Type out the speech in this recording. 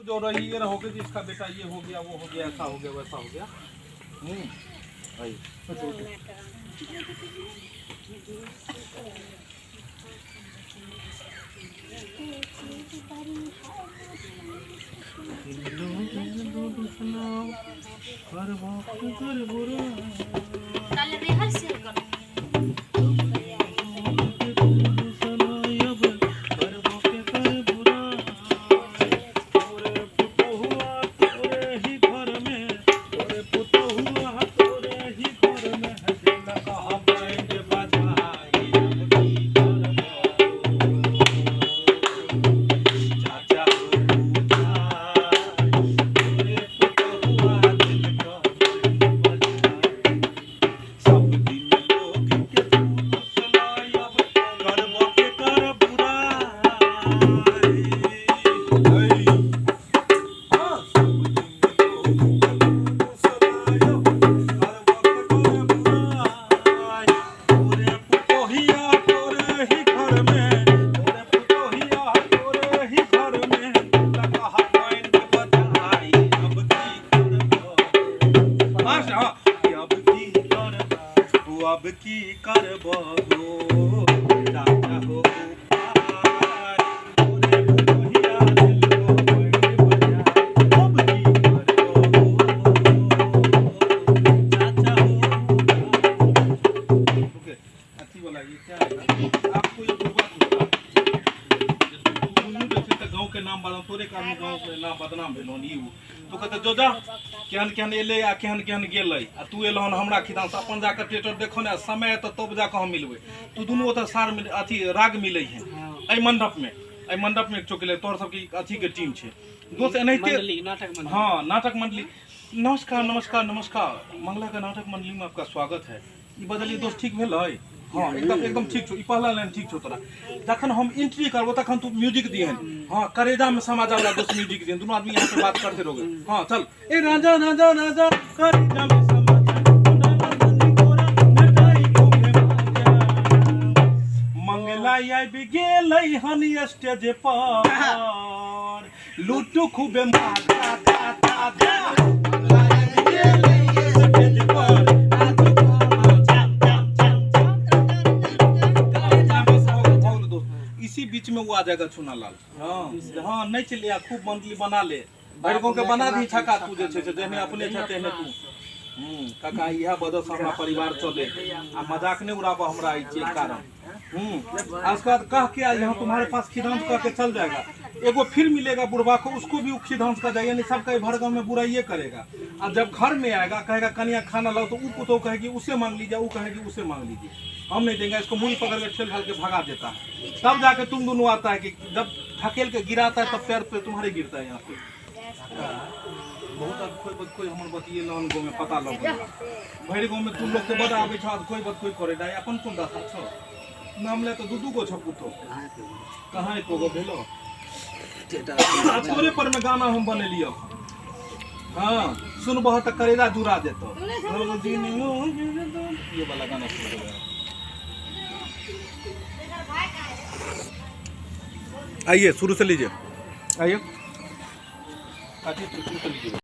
जो रही ये रहोगे जिसका बेटा ये हो गया वो हो गया ऐसा हो गया वैसा हो गया। भाई अब की करबो राजा हो तोरे कारण गांव के नाम बदनाम भेलो नी तो कहते जो जा केहन केहन एले आ केहन केहन गेलै आ तू एलहन हमरा खिदान से अपन जाकर थिएटर देखो ना समय तो तब जाकर हम मिलबै तू दुनू ओत सार में अथी राग मिलै है ए मंडप में चौकले तोर सब की अथी के टीम छे दोस्त एनैते नाटक मंडली हां नाटक मंडली नमस्कार नमस्कार नमस्कार मंगला का नाटक मंडली में आपका स्वागत है ई बदलिए दोस्त ठीक भेलै हाँ एकदम ठीक छो पहला लाइन ठीक छो तोरा जखन हम एंट्री करबो तखन तू म्यूजिक दिहन हाँ करेजा में समाजा वाला दोस्त म्यूजिक दिहन दोनों आदमी यहाँ पे बात करते रहोगे हाँ चल ए राजा राजा राजा करेजा में मंगला आबि गेलै हन स्टेज पर लूटू खूबे माता बीच में वो आ जाएगा चुना लाल हाँ नहीं चलिए खूब मंडली बना ले भैरकों के बना दी छका तू जेने अपने तेने तू काका यह बदस हमरा परिवार चले आ मजाक नहीं उड़ाबा हमरा ई के कारण उसके बाद कह के यहाँ तुम्हारे पास खिदांश कह के चल जाएगा एगो फिर मिलेगा बुढ़वा को उसको भी खिदांश कर जाएगा यानी सबका भरगांव में बुराइये करेगा और जब घर में आएगा कहेगा कनिया खाना लाओ तो वो कहेगी उसे मांग लीजिए वो कहेगी उसे मांग लीजिए हम नहीं देंगे इसको मुड़ी पकड़ के ठेल ढाल के भगा देता है तब जाके तुम दोनों आता है कि जब ढकेल के गिराता है तब पैर पे तुम्हारे गिरता है यहाँ पे बहुत कोई हमर बतिए लन गो में पता लग भैर गाँव में तुम लोग के बड़ा आबे छो कोई बात कोई करे दाई अपन कोन दासा छो नाम ले तो दू गो छपुतो कहां एको गो भेलो तोरे पर में गाना हम बनेलियो हां सुन बहुत करेला जुरा देतो ये वाला गाना सुन आइए शुरू से लीजिए आइए शुरू से लीजिए।